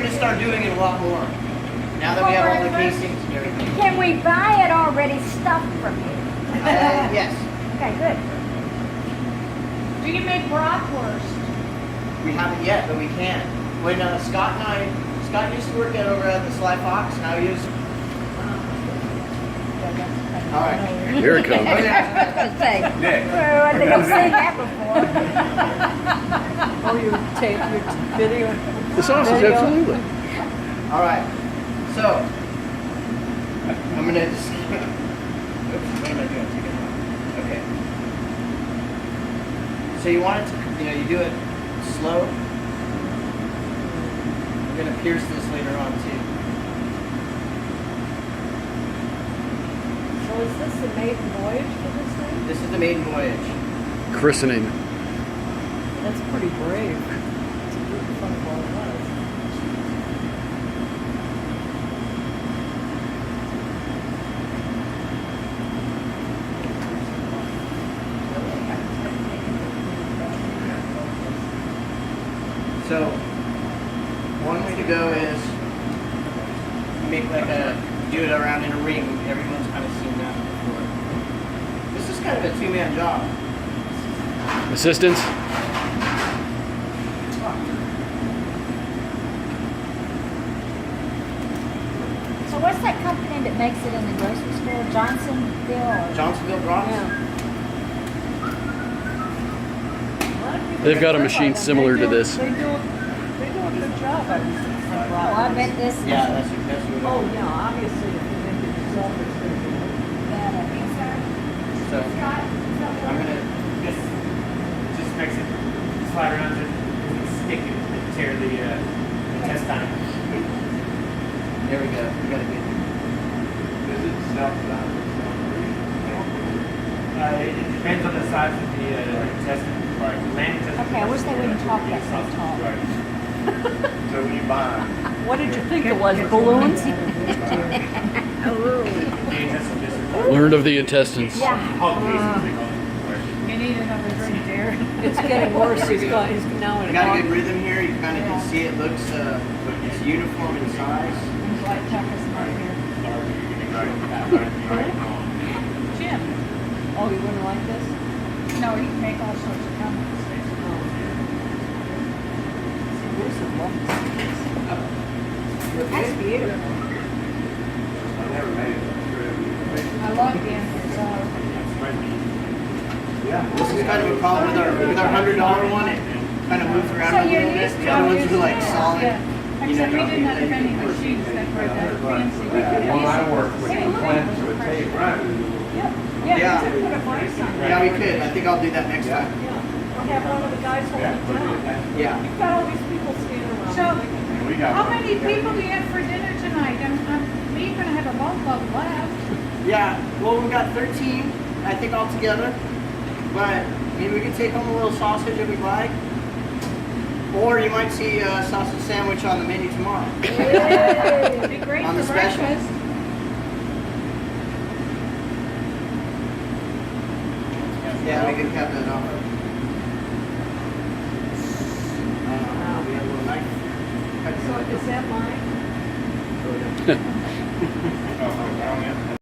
gonna start doing it a lot more. Now that we have all the casings and everything. Can we buy it already stuffed from you? Yes. Okay, good. Do you make bratwurst? We haven't yet, but we can. When Scott used to work over at the Sly Fox, now he was. All right. Here it comes. I was gonna say. Nick. Well, I think I've seen that before. Oh, you tape your video? The sausage, Video. absolutely. All right. So I'm gonna just. Oops, what am I doing? Take it off. Okay. So you want it to, you do it slow. We're gonna pierce this later on too. So is this the maiden voyage for this thing? This is the maiden voyage. Christening. That's pretty brave. It's a good fun ball it was. So one way to go is make do it around in a ring. Everyone's kind of seen that before. This is kind of a two-man job. Assistance? So what's that company that makes it in the grocery store? Johnsonville? Or? Johnsonville Bronx? They've got a machine similar to this. They do a good job, I would say. Well, I bet this is Yeah, that's what Oh, yeah, obviously, if you make it yourself, it's going to be bad. So I'm gonna Just makes it slide around and stick it and tear the intestine. there we go. We got a good. Is it self-done? It depends on the size of the intestine. Right. Land intestine. Okay, I wish they wouldn't talk that so tall. Right. So when you buy What did you think it was, balloons? the intestine, just Learned of the intestines. Yeah. all the cases they call it. You need another drink, dear. It's getting worse, he's now I in got a a good rhythm here. You kind of can see it looks it's uniform in size. White Tucker's not here. Jim. Oh, you wouldn't like this? No, you can make all sorts of comments. Where's the box? That's beautiful. I love the Emperor's This is kind of a problem with our $100 one. It kind of moves around So a you're little bit. used to The other ones used are like to- solid. yeah. Except we didn't have vending machines that were that fancy. When I worked with Clint to a tape, right? Yeah, Yeah. you could put a price on it. Yeah, we could. I think I'll do that next time. Yeah, we'll have one of the guys hold it down. Yeah. You've got all these people standing around. So, We got how many people do you have for dinner tonight? We're gonna have a boatload left. Yeah. Well, we've got 13, I think, altogether. But maybe we could take home a little sausage if we'd like. Or you might see a sausage sandwich on the menu tomorrow. It'd be great On for the special. breakfast. Yeah, we could have that on. We have a little knife. So is that mine?